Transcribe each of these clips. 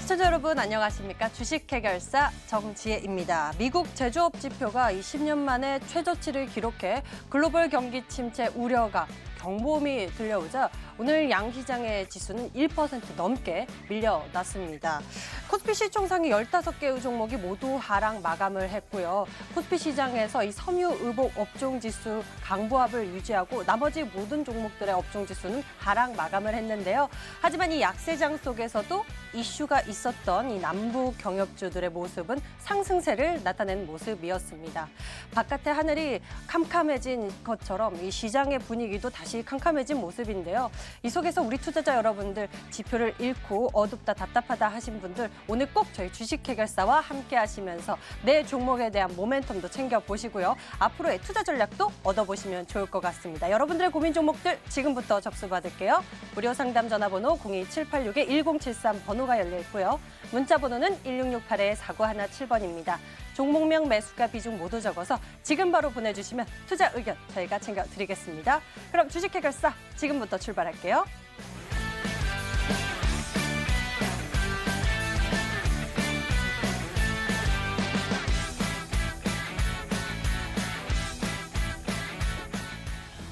시청자 여러분 안녕하십니까? 주식 해결사 정지혜입니다. 미국 제조업 지표가 20년 만에 최저치를 기록해 글로벌 경기 침체 우려가 경보음이 들려오자 오늘 양시장의 지수는 1% 넘게 밀려났습니다. 코스피 시총상위 15개의 종목이 모두 하락 마감을 했고요. 코스피 시장에서 이 섬유 의복 업종 지수 강보합을 유지하고 나머지 모든 종목들의 업종 지수는 하락 마감을 했는데요. 하지만 이 약세장 속에서도 이슈가 있었던 이 남북 경협주들의 모습은 상승세를 나타낸 모습이었습니다. 바깥의 하늘이 캄캄해진 것처럼 이 시장의 분위기도 다시 캄캄해진 모습인데요. 이 속에서 우리 투자자 여러분들 지표를 잃고 어둡다 답답하다 하신 분들 오늘 꼭 저희 주식 해결사와 함께 하시면서 내 종목에 대한 모멘텀도 챙겨보시고요. 앞으로의 투자 전략도 얻어보시면 좋을 것 같습니다. 여러분들의 고민 종목들 지금부터 접수 받을게요. 무료 상담 전화번호 02786-1073 번호가 열려 있고요. 문자 번호는 1668-4917번입니다. 종목명 매수가 비중 모두 적어서 지금 바로 보내주시면 투자 의견 저희가 챙겨드리겠습니다. 그럼 주식 해결사 지금부터 출발할게요.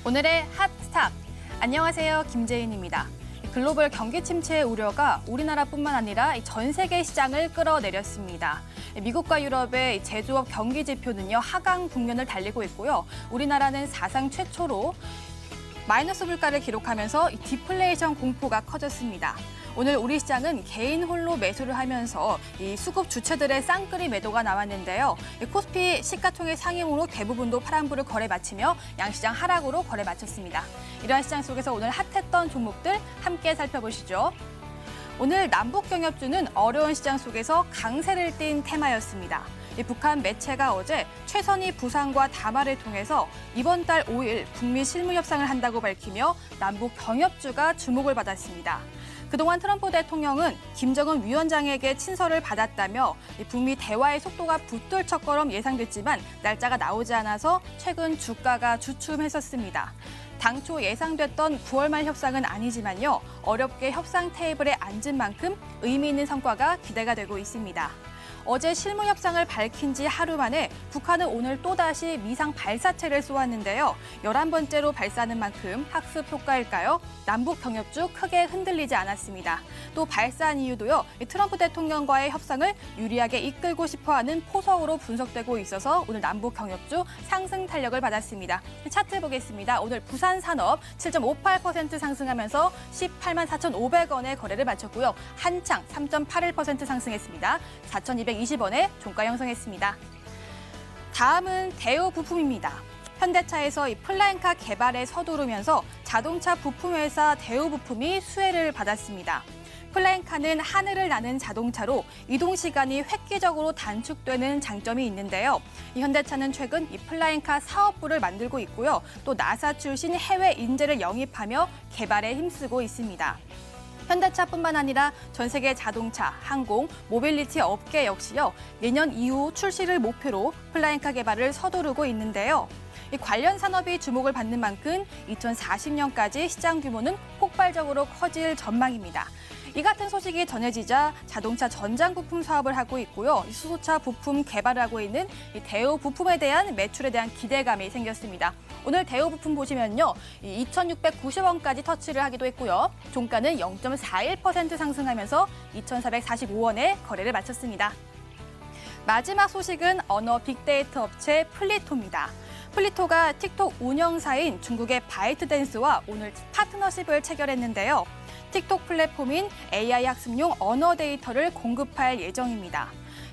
오늘의 핫스탑. 안녕하세요. 김재인입니다. 글로벌 경기 침체의 우려가 우리나라뿐만 아니라 전 세계 시장을 끌어내렸습니다. 미국과 유럽의 제조업 경기 지표는요, 하강 국면을 달리고 있고요. 우리나라는 사상 최초로 마이너스 물가를 기록하면서 디플레이션 공포가 커졌습니다. 오늘 우리 시장은 개인 홀로 매수를 하면서 이 수급 주체들의 쌍끌이 매도가 나왔는데요. 코스피 시가총액 상위목록 대부분도 파란불을 거래 마치며 양시장 하락으로 거래 마쳤습니다. 이러한 시장 속에서 오늘 핫했던 종목들 함께 살펴보시죠. 오늘 남북경협주는 어려운 시장 속에서 강세를 띈 테마였습니다. 북한 매체가 어제 최선희 부상과 담화를 통해서 이번 달 5일 북미 실무 협상을 한다고 밝히며 남북 경협주가 주목을 받았습니다. 그동안 트럼프 대통령은 김정은 위원장에게 친서를 받았다며 북미 대화의 속도가 붙을 것처럼 예상됐지만 날짜가 나오지 않아서 최근 주가가 주춤했었습니다. 당초 예상됐던 9월 말 협상은 아니지만요. 어렵게 협상 테이블에 앉은 만큼 의미 있는 성과가 기대가 되고 있습니다. 어제 실무 협상을 밝힌 지 하루 만에 북한은 오늘 또다시 미상 발사체를 쏘았는데요. 11번째로 발사하는 만큼 학습 효과일까요? 남북 경협주 크게 흔들리지 않았습니다. 또 발사한 이유도요. 트럼프 대통령과의 협상을 유리하게 이끌고 싶어하는 포석으로 분석되고 있어서 오늘 남북 경협주 상승 탄력을 받았습니다. 차트 보겠습니다. 오늘 부산 산업 7.58% 상승하면서 18만 4,500원에 거래를 마쳤고요. 한창 3.81% 상승했습니다. 4,220원에 종가 형성했습니다. 다음은 대우 부품입니다. 현대차에서 이 플라잉카 개발에 서두르면서 자동차 부품회사 대우 부품이 수혜를 받았습니다. 플라잉카는 하늘을 나는 자동차로 이동 시간이 획기적으로 단축되는 장점이 있는데요. 이 현대차는 최근 이 플라잉카 사업부를 만들고 있고요. 또 나사 출신 해외 인재를 영입하며 개발에 힘쓰고 있습니다. 현대차뿐만 아니라 전 세계 자동차, 항공, 모빌리티 업계 역시요. 내년 이후 출시를 목표로 플라잉카 개발을 서두르고 있는데요. 이 관련 산업이 주목을 받는 만큼 2040년까지 시장 규모는 폭발적으로 커질 전망입니다. 이 같은 소식이 전해지자 자동차 전장 부품 사업을 하고 있고요. 수소차 부품 개발을 하고 있는 이 대우 부품에 대한 매출에 대한 기대감이 생겼습니다. 오늘 대우 부품 보시면요. 2,690원까지 터치를 하기도 했고요. 종가는 0.41% 상승하면서 2,445원에 거래를 마쳤습니다. 마지막 소식은 언어 빅데이터 업체 플리토입니다. 플리토가 틱톡 운영사인 중국의 바이트댄스와 오늘 파트너십을 체결했는데요. 틱톡 플랫폼인 AI 학습용 언어 데이터를 공급할 예정입니다.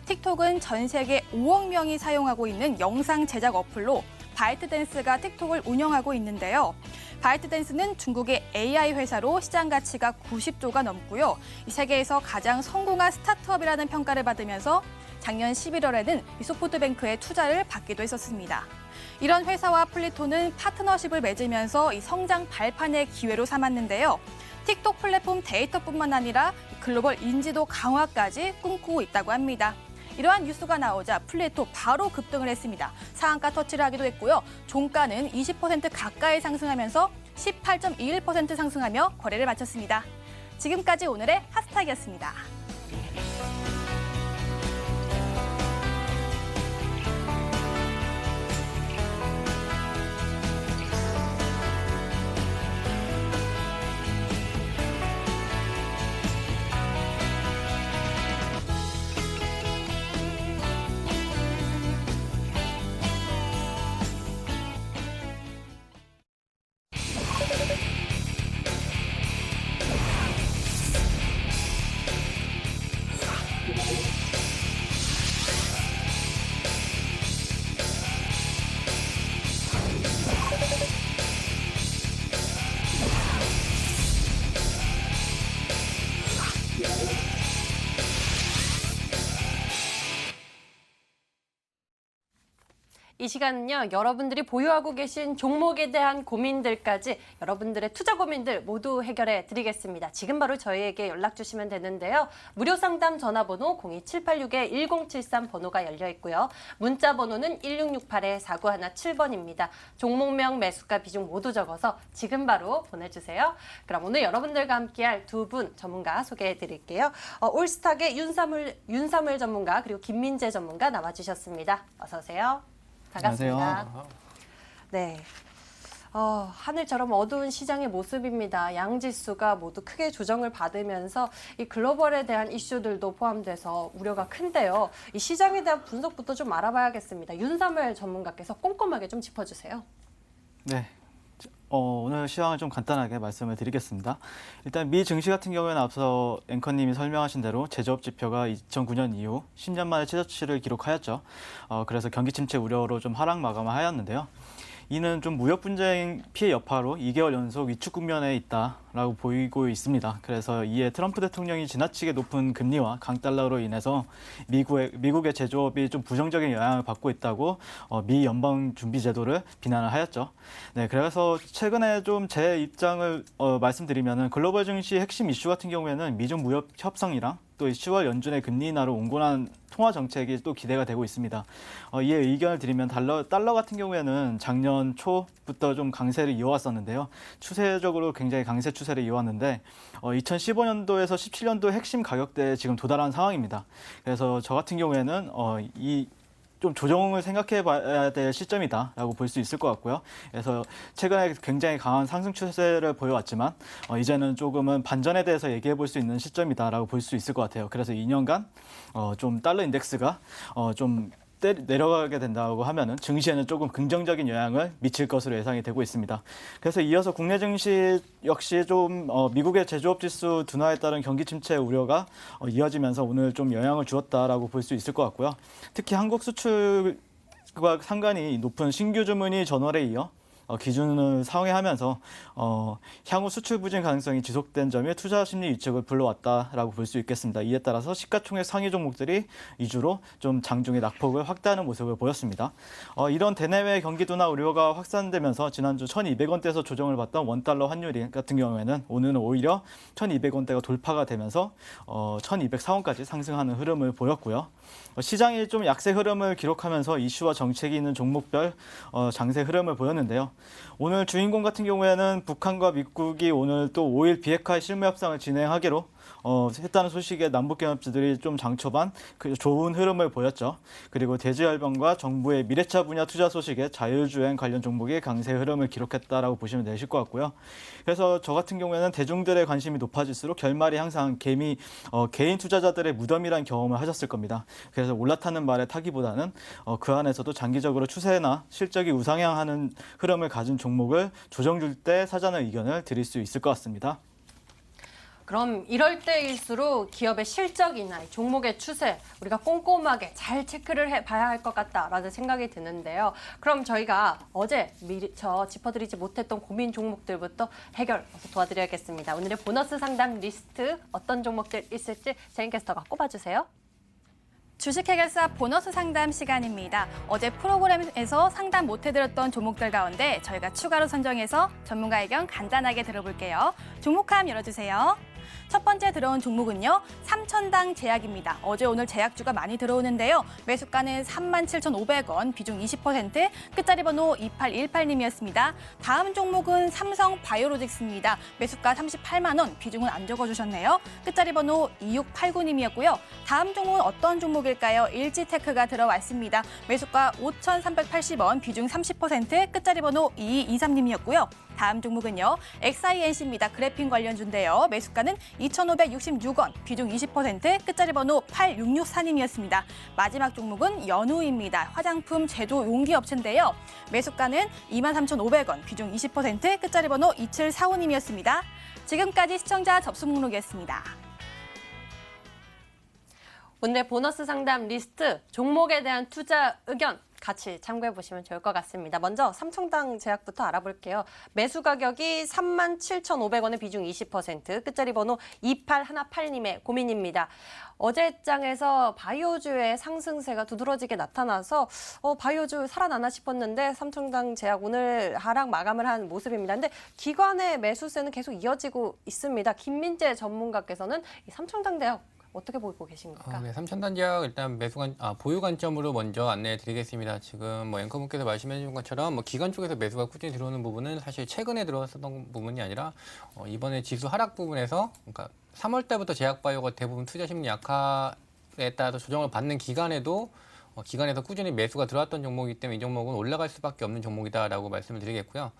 틱톡은 전 세계 5억 명이 사용하고 있는 영상 제작 어플로 바이트댄스가 틱톡을 운영하고 있는데요. 바이트댄스는 중국의 AI 회사로 시장 가치가 90조가 넘고요. 세계에서 가장 성공한 스타트업이라는 평가를 받으면서 작년 11월에는 소프트뱅크의 투자를 받기도 했었습니다. 이런 회사와 플리토는 파트너십을 맺으면서 이 성장 발판의 기회로 삼았는데요. 틱톡 플랫폼 데이터뿐만 아니라 글로벌 인지도 강화까지 꿈꾸고 있다고 합니다. 이러한 뉴스가 나오자 플리토 바로 급등을 했습니다. 상한가 터치를 하기도 했고요. 종가는 20% 가까이 상승하면서 18.21% 상승하며 거래를 마쳤습니다. 지금까지 오늘의 핫스탁이었습니다. 이 시간은요, 여러분들이 보유하고 계신 종목에 대한 고민들까지 여러분들의 투자 고민들 모두 해결해 드리겠습니다. 지금 바로 저희에게 연락 주시면 되는데요. 무료 상담 전화번호 02786-1073 번호가 열려 있고요. 문자 번호는 1668-4917번입니다. 종목명, 매수가, 비중 모두 적어서 지금 바로 보내주세요. 그럼 오늘 여러분들과 함께할 두 분 전문가 소개해 드릴게요. 올스탁의 윤사물 전문가 그리고 김민재 전문가 나와주셨습니다. 어서 오세요. 반갑습니다. 안녕하세요. 네. 하늘처럼 어두운 시장의 모습입니다. 양지수가 모두 크게 조정을 받으면서 이 글로벌에 대한 이슈들도 포함돼서 우려가 큰데요. 이 시장에 대한 분석부터 좀 알아봐야겠습니다. 윤사물 전문가께서 꼼꼼하게 좀 짚어주세요. 네. 오늘 시황을 좀 간단하게 말씀을 드리겠습니다. 일단 미 증시 같은 경우에는 앞서 앵커님이 설명하신 대로 제조업 지표가 2009년 이후 10년 만에 최저치를 기록하였죠. 그래서 경기 침체 우려로 좀 하락 마감을 하였는데요. 이는 좀 무역 분쟁 피해 여파로 2개월 연속 위축 국면에 있다라고 보이고 있습니다. 그래서 이에 트럼프 대통령이 지나치게 높은 금리와 강달러로 인해서 미국의 제조업이 좀 부정적인 영향을 받고 있다고 미 연방준비제도를 비난을 하였죠. 네, 그래서 최근에 좀 제 입장을 말씀드리면은 글로벌 증시 핵심 이슈 같은 경우에는 미중 무역 협상이랑 또 10월 연준의 금리 인하로 온건한 통화 정책이 또 기대가 되고 있습니다. 이에 의견을 드리면 달러 같은 경우에는 작년 초부터 좀 강세를 이어왔었는데요. 추세적으로 굉장히 강세 추세를 이어왔는데 2015년도에서 17년도 핵심 가격대에 지금 도달한 상황입니다. 그래서 저 같은 경우에는 좀 조정을 생각해 봐야 될 시점이다라고 볼 수 있을 것 같고요. 그래서 최근에 굉장히 강한 상승 추세를 보여왔지만 이제는 조금은 반전에 대해서 얘기해 볼 수 있는 시점이다라고 볼 수 있을 것 같아요. 그래서 2년간 좀 달러 인덱스가 좀 내려가게 된다고 하면은 증시에는 조금 긍정적인 영향을 미칠 것으로 예상이 되고 있습니다. 그래서 이어서 국내 증시 역시 좀 미국의 제조업 지수 둔화에 따른 경기 침체 우려가 이어지면서 오늘 좀 영향을 주었다라고 볼 수 있을 것 같고요. 특히 한국 수출과 상관이 높은 신규 주문이 전월에 이어 기준을 상회하면서 향후 수출 부진 가능성이 지속된 점이 투자 심리 위축을 불러왔다라고 볼 수 있겠습니다. 이에 따라서 시가총액 상위 종목들이 위주로 좀 장중에 낙폭을 확대하는 모습을 보였습니다. 이런 대내외 경기 둔화 우려가 확산되면서 지난주 1,200원대에서 조정을 받던 원달러 환율이 같은 경우에는 오늘은 오히려 1,200원대가 돌파가 되면서 1,204원까지 상승하는 흐름을 보였고요. 시장이 좀 약세 흐름을 기록하면서 이슈와 정책이 있는 종목별 장세 흐름을 보였는데요. 오늘 주인공 같은 경우에는 북한과 미국이 오늘 또 5일 비핵화 실무 협상을 진행하기로 했다는 소식에 남북경협지들이 좀 장초반 좋은 흐름을 보였죠. 그리고 대지열병과 정부의 미래차 분야 투자 소식에 자율주행 관련 종목이 강세 흐름을 기록했다라고 보시면 되실 것 같고요. 그래서 저 같은 경우에는 대중들의 관심이 높아질수록 결말이 항상 개인 투자자들의 무덤이라는 경험을 하셨을 겁니다. 그래서 올라타는 말에 타기보다는 그 안에서도 장기적으로 추세나 실적이 우상향하는 흐름을 가진 종목을 조정 줄 때 사전의 의견을 드릴 수 있을 것 같습니다. 그럼 이럴 때일수록 기업의 실적이나 종목의 추세 우리가 꼼꼼하게 잘 체크를 해봐야 할 것 같다라는 생각이 드는데요. 그럼 저희가 어제 미처 짚어드리지 못했던 고민 종목들부터 해결 도와드려야겠습니다. 오늘의 보너스 상담 리스트 어떤 종목들 있을지 제인캐스터가 꼽아주세요. 주식 해결사 보너스 상담 시간입니다. 어제 프로그램에서 상담 못 해드렸던 종목들 가운데 저희가 추가로 선정해서 전문가 의견 간단하게 들어볼게요. 종목함 열어주세요. 첫 번째 들어온 종목은요. 삼천당 제약입니다. 어제 오늘 제약주가 많이 들어오는데요. 매수가는 37,500원, 비중 20%, 끝자리 번호 2818님이었습니다. 다음 종목은 삼성바이오로직스입니다. 매수가 38만 원, 비중은 안 적어주셨네요. 끝자리 번호 2689님이었고요. 다음 종목은 어떤 종목일까요? 일지테크가 들어왔습니다. 매수가 5,380원, 비중 30%, 끝자리 번호 2223님이었고요. 다음 종목은요. XINC입니다. 그래핀 관련주인데요. 매수가는 2,566원, 비중 20%, 끝자리 번호 8664님이었습니다. 마지막 종목은 연우입니다. 화장품 제조 용기 업체인데요. 매수가는 23,500원, 비중 20%, 끝자리 번호 2745님이었습니다. 지금까지 시청자 접수 목록이었습니다. 오늘 보너스 상담 리스트, 종목에 대한 투자 의견 같이 참고해 보시면 좋을 것 같습니다. 먼저 삼청당 제약부터 알아볼게요. 매수 가격이 37,500원의 비중 20%, 끝자리 번호 2818님의 고민입니다. 어제 장에서 바이오주의 상승세가 두드러지게 나타나서 바이오주 살아나나 싶었는데 삼청당 제약 오늘 하락 마감을 한 모습입니다. 근데 기관의 매수세는 계속 이어지고 있습니다. 김민재 전문가께서는 이 삼청당 제약 어떻게 보고 계십니까? 네, 삼천단지약 일단 보유 관점으로 먼저 안내해 드리겠습니다. 지금 앵커분께서 말씀해 주신 것처럼 기관 쪽에서 매수가 꾸준히 들어오는 부분은 사실 최근에 들어왔었던 부분이 아니라 이번에 지수 하락 부분에서 그러니까 3월 때부터 제약바이오가 대부분 투자 심리 약화에 따라서 조정을 받는 기간에도 기간에서 꾸준히 매수가 들어왔던 종목이기 때문에 이 종목은 올라갈 수밖에 없는 종목이다라고 말씀을 드리겠고요.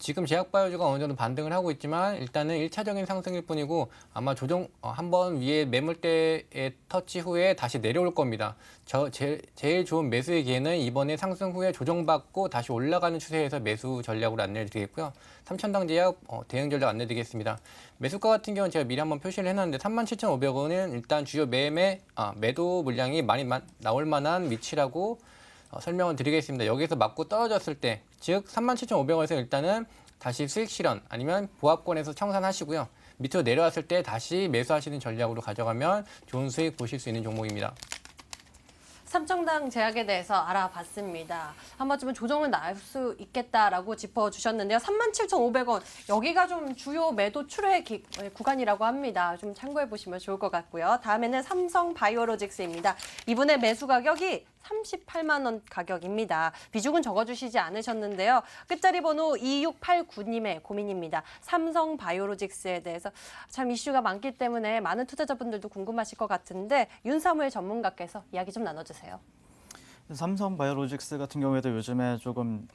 지금 제약바이오주가 어느 정도 반등을 하고 있지만 일단은 1차적인 상승일 뿐이고 아마 조정 한번 위에 매물대에 터치 후에 다시 내려올 겁니다. 제일 좋은 매수의 기회는 이번에 상승 후에 조정받고 다시 올라가는 추세에서 매수 전략으로 안내를 드리겠고요. 삼천당 제약 대응 전략 안내드리겠습니다. 매수가 같은 경우는 제가 미리 한번 표시를 해놨는데 37,500원은 일단 주요 매도 물량이 많이 나올 만한 위치라고 설명을 드리겠습니다. 여기서 맞고 떨어졌을 때, 즉 37,500원에서 일단은 다시 수익 실현 아니면 보합권에서 청산하시고요. 밑으로 내려왔을 때 다시 매수하시는 전략으로 가져가면 좋은 수익 보실 수 있는 종목입니다. 삼청당 제약에 대해서 알아봤습니다. 한 번쯤은 조정은 나올 수 있겠다라고 짚어주셨는데요. 37,500원, 여기가 좀 주요 매도 출회 구간이라고 합니다. 좀 참고해 보시면 좋을 것 같고요. 다음에는 삼성바이오로직스입니다. 이분의 매수 가격이 38만 원 가격입니다. 비중은 적어주시지 않으셨는데요. 끝자리 번호 2689님의 고민입니다. 삼성바이오로직스에 대해서 참 이슈가 많기 때문에 많은 투자자분들도 궁금하실 것 같은데 윤사무엘 전문가께서 이야기 좀 나눠주세요. 삼성바이오로직스 같은 경우에도 요즘에 조금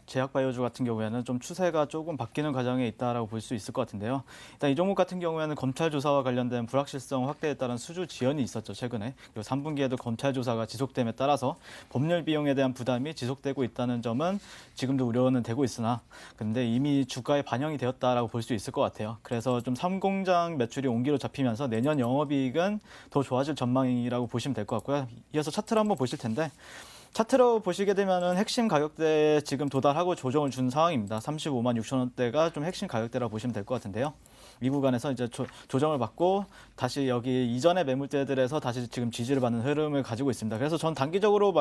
제약바이오주 같은 경우에는 좀 추세가 조금 바뀌는 과정에 있다라고 볼 수 있을 것 같은데요. 일단 이 종목 같은 경우에는 검찰 조사와 관련된 불확실성 확대에 따른 수주 지연이 있었죠, 최근에. 그리고 3분기에도 검찰 조사가 지속됨에 따라서 법률 비용에 대한 부담이 지속되고 있다는 점은 지금도 우려는 되고 있으나 근데 이미 주가에 반영이 되었다라고 볼 수 있을 것 같아요. 그래서 좀 3공장 매출이 온기로 잡히면서 내년 영업이익은 더 좋아질 전망이라고 보시면 될 것 같고요. 이어서 차트를 한번 보실 텐데 차트로 보시게 되면은 핵심 가격대에 지금 도달하고 조정을 준 상황입니다. 35만 6천 원대가 좀 핵심 가격대라고 보시면 될 것 같은데요. 이 구간에서 이제 조정을 받고 다시 여기 이전의 매물대들에서 다시 지금 지지를 받는 흐름을 가지고 있습니다. 그래서 전 단기적으로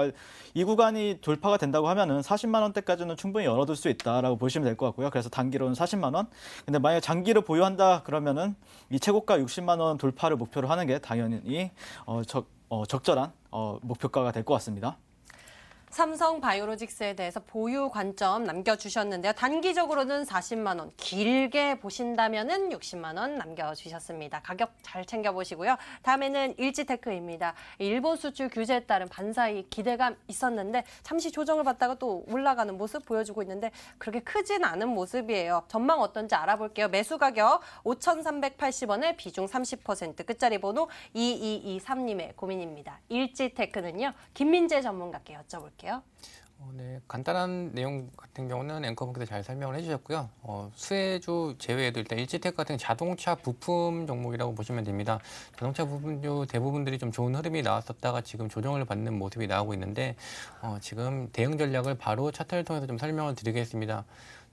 이 구간이 돌파가 된다고 하면은 40만 원대까지는 충분히 열어둘 수 있다라고 보시면 될 것 같고요. 그래서 단기로는 40만 원. 근데 만약에 장기를 보유한다 그러면은 이 최고가 60만 원 돌파를 목표로 하는 게 당연히 적절한 목표가가 될 것 같습니다. 삼성바이오로직스에 대해서 보유 관점 남겨주셨는데요. 단기적으로는 40만 원, 길게 보신다면은 60만 원 남겨주셨습니다. 가격 잘 챙겨보시고요. 다음에는 일지테크입니다. 일본 수출 규제에 따른 반사이 기대감 있었는데 잠시 조정을 받다가 또 올라가는 모습 보여주고 있는데 그렇게 크진 않은 모습이에요. 전망 어떤지 알아볼게요. 매수 가격 5,380원에 비중 30%, 끝자리 번호 2223님의 고민입니다. 일지테크는요. 김민재 전문가께 여쭤볼게요. 네, 간단한 내용 같은 경우는 앵커분께서 잘 설명을 해주셨고요. 수혜주 제외에도 일단 일지테크 같은 자동차 부품 종목이라고 보시면 됩니다. 자동차 부품주 대부분들이 좀 좋은 흐름이 나왔었다가 지금 조정을 받는 모습이 나오고 있는데 지금 대응 전략을 바로 차트를 통해서 좀 설명을 드리겠습니다.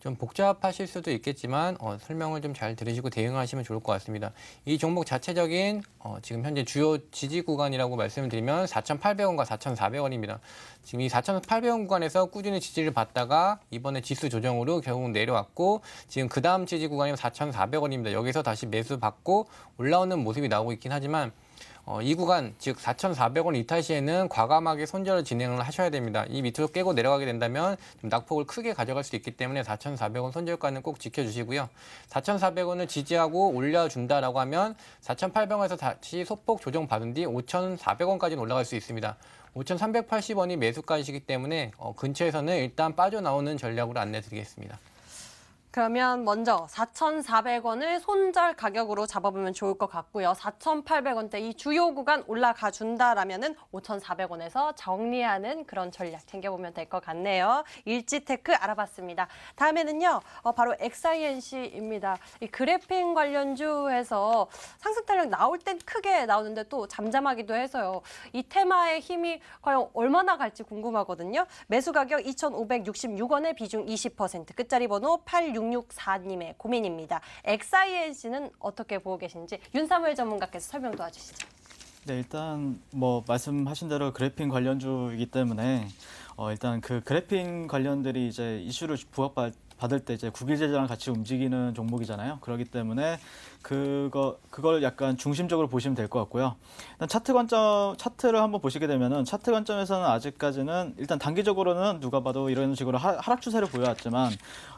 좀 복잡하실 수도 있겠지만 설명을 좀 잘 들으시고 대응하시면 좋을 것 같습니다. 이 종목 자체적인 지금 현재 주요 지지 구간이라고 말씀을 드리면 4,800원과 4,400원입니다. 지금 이 4,800원 구간에서 꾸준히 지지를 받다가 이번에 지수 조정으로 결국 내려왔고 지금 그 다음 지지 구간이 4,400원입니다. 여기서 다시 매수 받고 올라오는 모습이 나오고 있긴 하지만 이 구간, 즉 4,400원 이탈 시에는 과감하게 손절을 진행을 하셔야 됩니다. 이 밑으로 깨고 내려가게 된다면 좀 낙폭을 크게 가져갈 수 있기 때문에 4,400원 손절가는 꼭 지켜주시고요. 4,400원을 지지하고 올려준다라고 하면 4,800원에서 다시 소폭 조정받은 뒤 5,400원까지는 올라갈 수 있습니다. 5,380원이 매수가이시기 때문에 근처에서는 일단 빠져나오는 전략으로 안내드리겠습니다. 그러면 먼저 4,400원을 손절 가격으로 잡아보면 좋을 것 같고요. 4,800원대 이 주요 구간 올라가 준다라면은 5,400원에서 정리하는 그런 전략 챙겨보면 될 것 같네요. 일지테크 알아봤습니다. 다음에는요, 바로 XINC입니다. 이 그래핀 관련주에서 상승 탄력 나올 땐 크게 나오는데 또 잠잠하기도 해서요. 이 테마의 힘이 과연 얼마나 갈지 궁금하거든요. 매수 가격 2,566원에 비중 20%, 끝자리 번호 8664님의 고민입니다. XINC는 어떻게 보고 계신지 윤사무엘 전문가께서 설명 도와주시죠. 네, 일단 뭐 말씀하신 대로 그래핀 관련주이기 때문에 일단 그 그래핀 관련들이 이제 이슈를 부각받을 때 이제 국일 제재랑 같이 움직이는 종목이잖아요. 그렇기 때문에 그걸 약간 중심적으로 보시면 될 것 같고요. 일단 차트를 한번 보시게 되면은 차트 관점에서는 아직까지는 일단 단기적으로는 누가 봐도 이런 식으로 하락 추세를 보여왔지만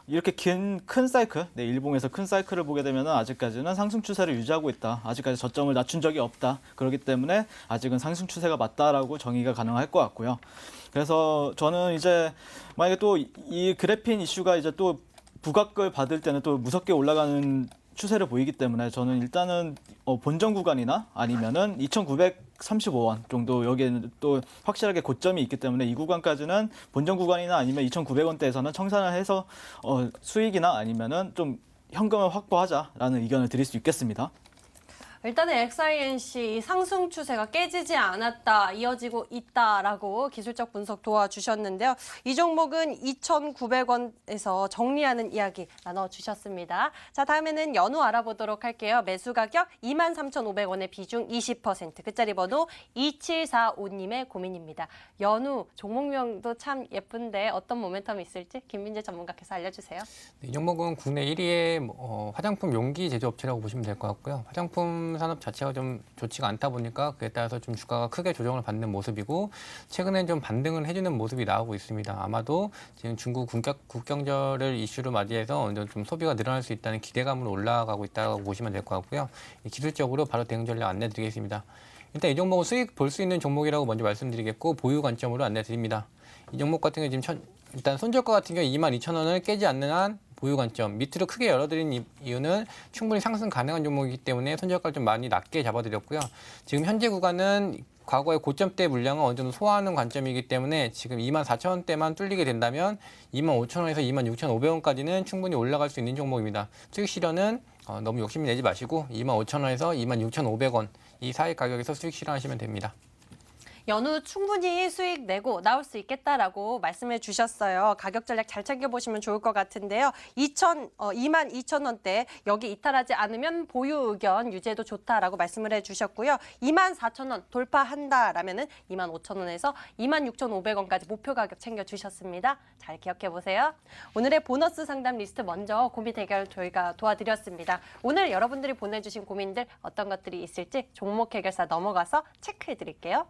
이렇게 큰 사이클, 네, 일봉에서 큰 사이클을 보게 되면은 아직까지는 상승 추세를 유지하고 있다. 아직까지 저점을 낮춘 적이 없다. 그렇기 때문에 아직은 상승 추세가 맞다라고 정의가 가능할 것 같고요. 그래서 저는 이제 만약에 또 이 그래핀 이슈가 이제 또 부각을 받을 때는 또 무섭게 올라가는 추세를 보이기 때문에 저는 일단은 본전 구간이나 아니면은 2,935원 정도 여기에는 또 확실하게 고점이 있기 때문에 이 구간까지는 본전 구간이나 아니면 2,900원대에서는 청산을 해서 수익이나 아니면은 좀 현금을 확보하자라는 의견을 드릴 수 있겠습니다. 일단은 XINC 상승 추세가 깨지지 않았다, 이어지고 있다라고 기술적 분석 도와주셨는데요. 이 종목은 2,900원에서 정리하는 이야기 나눠주셨습니다. 자, 다음에는 연우 알아보도록 할게요. 매수 가격 23,500원에 비중 20%, 끝자리 번호 2745님의 고민입니다. 연우 종목명도 참 예쁜데 어떤 모멘텀이 있을지 김민재 전문가께서 알려주세요. 이 종목은 국내 1위의 화장품 용기 제조업체라고 보시면 될 것 같고요. 화장품 산업 자체가 좀 좋지가 않다 보니까 그에 따라서 좀 주가가 크게 조정을 받는 모습이고 최근엔 좀 반등을 해주는 모습이 나오고 있습니다. 아마도 지금 중국 국경절을 이슈로 맞이해서 어느 정도 좀 소비가 늘어날 수 있다는 기대감으로 올라가고 있다고 보시면 될 것 같고요. 기술적으로 바로 대응 전략 안내드리겠습니다. 일단 이 종목은 수익 볼 수 있는 종목이라고 먼저 말씀드리겠고 보유 관점으로 안내드립니다. 이 종목 같은 경우 지금 일단 손절가 같은 경우 22,000원을 깨지 않는 한 보유 관점, 밑으로 크게 열어드린 이유는 충분히 상승 가능한 종목이기 때문에 손절가를 좀 많이 낮게 잡아드렸고요. 지금 현재 구간은 과거의 고점대 물량을 어느 정도 소화하는 관점이기 때문에 지금 24,000원대만 뚫리게 된다면 25,000원에서 26,500원까지는 충분히 올라갈 수 있는 종목입니다. 수익 실현은 너무 욕심 내지 마시고 25,000원에서 26,500원 이 사이 가격에서 수익 실현하시면 됩니다. 연우 충분히 수익 내고 나올 수 있겠다라고 말씀해 주셨어요. 가격 전략 잘 챙겨보시면 좋을 것 같은데요. 22,000원대 여기 이탈하지 않으면 보유 의견 유지해도 좋다라고 말씀을 해주셨고요. 24,000원 돌파한다라면은 25,000원에서 26,500원까지 목표 가격 챙겨주셨습니다. 잘 기억해 보세요. 오늘의 보너스 상담 리스트 먼저 고민 해결 저희가 도와드렸습니다. 오늘 여러분들이 보내주신 고민들 어떤 것들이 있을지 종목 해결사 넘어가서 체크해 드릴게요.